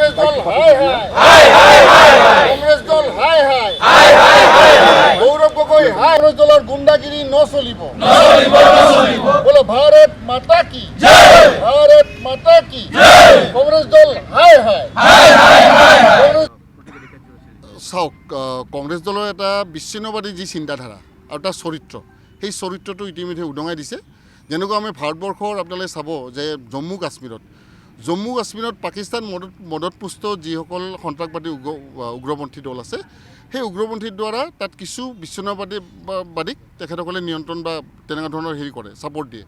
কংগ্রেস দল হাই হাই কংগ্রেস দল হাই হাই গৌরব গগৈ হাই কংগ্রেস দলের গুন্ডাগিরি নচলিব বলে ভারত মাতা কি ভারত মাতা কি কংগ্রেস দল হাই হাই চাওক কংগ্ৰেছ দলৰ এটা বিচ্ছিন্নবাদী যি চিন্তাধাৰা আৰু তাৰ চৰিত্ৰ সেই চৰিত্ৰটো ইতিমধ্যে উদঙাই দিছে যেনেকুৱা আমি ভাৰতবৰ্ষৰ আপোনালোকে চাব যে জম্মু কাশ্মীৰত পাকিস্তান মদতপুষ্ট যিসকল সন্ত্ৰাসবাদী উগ্ৰপন্থী দল আছে সেই উগ্ৰপন্থীৰ দ্বাৰা তাত কিছু বিচ্ছিন্নবাদীক তেখেতসকলে নিয়ন্ত্ৰণ বা তেনেকুৱা ধৰণৰ হেৰি কৰে ছাপৰ্ট দিয়ে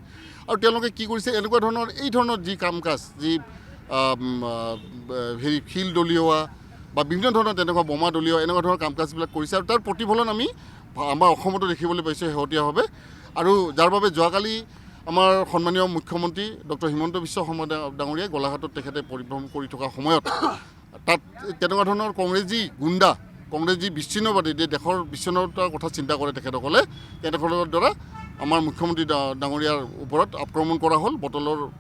আৰু তেওঁলোকে কি কৰিছে এনেকুৱা ধৰণৰ এই ধৰণৰ যি কাম কাজ যি হেৰি শিল দলিওৱা বা বিভিন্ন ধৰণৰ তেনেকুৱা বোমা দলীয় এনেকুৱা ধৰণৰ কাম কাজবিলাক কৰিছে আৰু তাৰ প্ৰতিফলন আমি আমাৰ অসমতো দেখিবলৈ পাইছোঁ শেহতীয়াভাৱে আৰু যাৰ বাবে যোৱাকালি আমাৰ সন্মানীয় মুখ্যমন্ত্ৰী ডক্টৰ হিমন্ত বিশ্ব শৰ্মা ডাঙৰীয়াই গোলাঘাটত তেখেতে পৰিভ্ৰমণ কৰি থকা সময়ত তাত তেনেকুৱা ধৰণৰ কংগ্ৰেছী গুণ্ডা কংগ্ৰেছী বিচ্ছিন্নবাদী দেশৰ বিচ্ছিন্নতাৰ কথা চিন্তা কৰে তেখেতসকলে তেখেতসকলৰ দ্বাৰা আমাৰ মুখ্যমন্ত্ৰী ডাঙৰীয়াৰ ওপৰত আক্ৰমণ কৰা হ'ল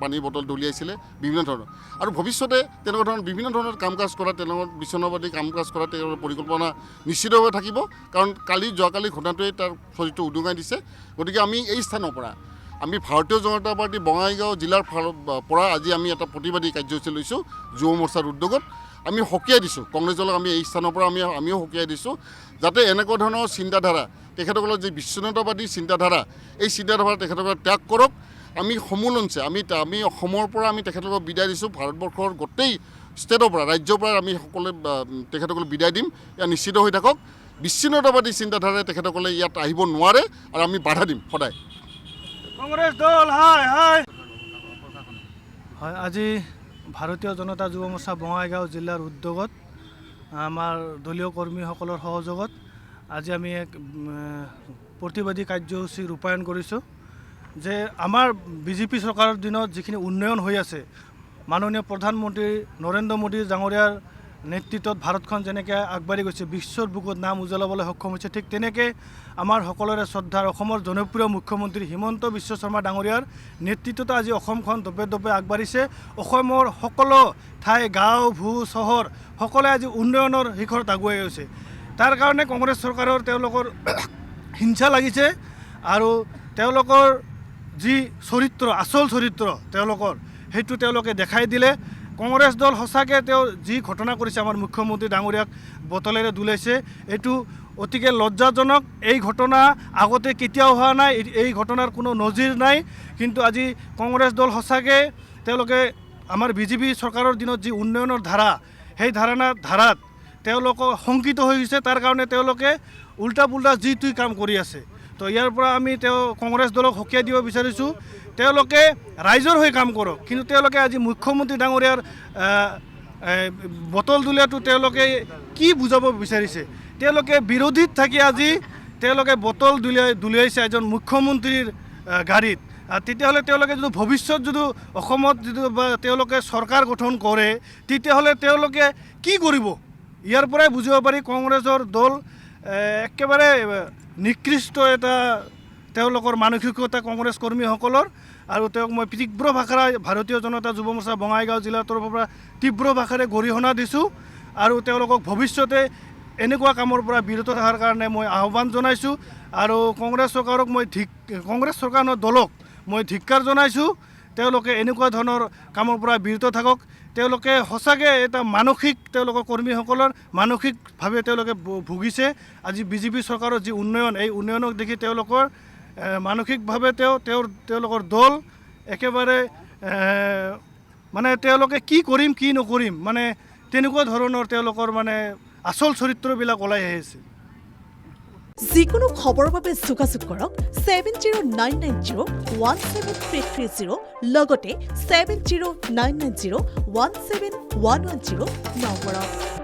পানীৰ বটল দলিয়াইছিলে বিভিন্ন ধৰণৰ আৰু ভৱিষ্যতে তেনেকুৱা ধৰণৰ বিভিন্ন ধৰণৰ কাম কাজ কৰা তেওঁলোকৰ বিচ্ছিন্নবাদী কাম কাজ কৰা তেওঁলোকৰ পৰিকল্পনা নিশ্চিতভাৱে থাকিব কাৰণ যোৱাকালি ঘটনাটোৱে তাৰ চৰিত্ৰ উদঙাই দিছে গতিকে আমি এই স্থানৰ পৰা আমি ভাৰতীয় জনতা পাৰ্টি বঙাইগাঁও জিলাৰ পৰা আজি আমি এটা প্ৰতিবাদী কাৰ্যসূচী লৈছোঁ যুৱ মৰ্চাৰ উদ্যোগত আমি সকীয়াই দিছোঁ কংগ্ৰেছ দলক আমি এই স্থানৰ পৰা আমিও সকীয়াই দিছোঁ যাতে এনেকুৱা ধৰণৰ চিন্তাধাৰা তেখেতসকলৰ যি বিচ্ছিন্নতাবাদী চিন্তাধাৰা এই চিন্তাধাৰা তেখেতসকলে ত্যাগ কৰক আমি সমূলঞ্চে আমি অসমৰ পৰা আমি তেখেতসকলক বিদায় দিছোঁ ভাৰতবৰ্ষৰ গোটেই ষ্টেটৰ পৰা ৰাজ্যৰ পৰা আমি সকলোৱে তেখেতসকলক বিদায় দিম ইয়াত নিশ্চিত হৈ থাকক বিচ্ছিন্নতাবাদী চিন্তাধাৰাৰে তেখেতসকলে ইয়াত আহিব নোৱাৰে আৰু আমি বাধা দিম সদায় কংগ্ৰেছ দল হাই হাই হয় আজি ভাৰতীয় জনতা যুৱ মৰ্চা বঙাইগাঁও জিলাৰ উদ্যোগত আমাৰ দলীয় কৰ্মীসকলৰ সহযোগত আজি আমি এক প্ৰতিবাদী কাৰ্যসূচী ৰূপায়ণ কৰিছোঁ যে আমাৰ বিজেপি চৰকাৰৰ দিনত যিখিনি উন্নয়ন হৈ আছে মাননীয় প্ৰধানমন্ত্ৰী নৰেন্দ্ৰ মোদী ডাঙৰীয়াৰ নেতৃত্বত ভাৰতখন যেনেকৈ আগবাঢ়ি গৈছে বিশ্বৰ বুকুত নাম উজ্বলাবলৈ সক্ষম হৈছে ঠিক তেনেকৈ আমাৰ সকলোৰে শ্ৰদ্ধাৰ অসমৰ জনপ্ৰিয় মুখ্যমন্ত্ৰী হিমন্ত বিশ্ব শৰ্মা ডাঙৰীয়াৰ নেতৃত্বত আজি অসমখন দবে দবে আগবাঢ়িছে অসমৰ সকলো ঠাই গাঁও ভূ চহৰ সকলোৱে আজি উন্নয়নৰ শিখৰত আগুৱাই গৈছে তাৰ কাৰণে কংগ্ৰেছ চৰকাৰৰ তেওঁলোকৰ হিংসা লাগিছে আৰু তেওঁলোকৰ যি চৰিত্ৰ আচল চৰিত্ৰ তেওঁলোকৰ সেইটো তেওঁলোকে দেখাই দিলে কংগ্ৰেছ দল সঁচাকৈ যি ঘটনা কৰিছে আমাৰ মুখ্যমন্ত্ৰী ডাঙৰীয়াক বটলেৰে দুলাইছে এইটো অতিকে লজ্জাজনক এই ঘটনা আগতে কেতিয়াও হোৱা নাই এই ঘটনাৰ কোনো নজিৰ নাই কিন্তু আজি কংগ্ৰেছ দল সঁচাকৈ তেওঁলোকে আমাৰ বিজেপি চৰকাৰৰ দিনত যি উন্নয়নৰ ধাৰা সেই ধাৰাত তেওঁলোকক শংকিত হৈ গৈছে তাৰ কাৰণে তেওঁলোকে উল্টা পুল্টা যি তুই কাম কৰি আছে তো ইয়াৰ পৰা আমি কংগ্ৰেছ দলক সকীয়াই দিব বিচাৰিছোঁ তেওঁলোকে ৰাইজৰ হৈ কাম কৰক কিন্তু তেওঁলোকে আজি মুখ্যমন্ত্ৰী ডাঙৰীয়াৰ বটল দলিয়াটো তেওঁলোকে কি বুজাব বিচাৰিছে তেওঁলোকে বিৰোধীত থাকি আজি তেওঁলোকে বটল দলিয়াইছে এজন মুখ্যমন্ত্ৰীৰ গাড়ীত তেতিয়াহ'লে তেওঁলোকে যদি ভৱিষ্যত যদি অসমত যদি তেওঁলোকে চৰকাৰ গঠন কৰে তেতিয়াহ'লে তেওঁলোকে কি কৰিব ইয়াৰ পৰাই বুজিব পাৰি কংগ্ৰেছৰ দল একেবাৰে নিকৃষ্ট এটা তেওঁলোকৰ মানসিকতা কংগ্ৰেছ কৰ্মীসকলৰ আৰু তেওঁক মই তীব্ৰ ভাষাৰে ভাৰতীয় জনতা যুৱ মৰ্চা বঙাইগাঁও জিলাৰ তৰফৰ পৰা তীব্ৰ ভাষাৰে গৰিহণা দিছোঁ আৰু তেওঁলোকক ভৱিষ্যতে এনেকুৱা কামৰ পৰা বিৰত থকাৰ কাৰণে মই আহ্বান জনাইছোঁ আৰু কংগ্ৰেছ চৰকাৰৰ দলক মই ধিক্কাৰ জনাইছোঁ তেওঁলোকে এনেকুৱা ধৰণৰ কামৰ পৰা বিৰত থাকক তেওঁলোকে সঁচাকৈ এটা তেওঁলোকৰ কৰ্মীসকলৰ মানসিকভাৱে তেওঁলোকে ভুগিছে আজি বিজেপি চৰকাৰৰ যি উন্নয়ন এই উন্নয়নক দেখি তেওঁলোকৰ মানসিকভাৱে তেওঁলোকৰ দল একেবাৰে মানে তেওঁলোকে কি কৰিম কি নকৰিম মানে তেনেকুৱা ধৰণৰ তেওঁলোকৰ মানে আচল চৰিত্ৰবিলাক ওলাই আহিছে যিকোনো খবৰৰ বাবে যোগাযোগ কৰক 7099017330 লগতে 7099017110 নম্বৰত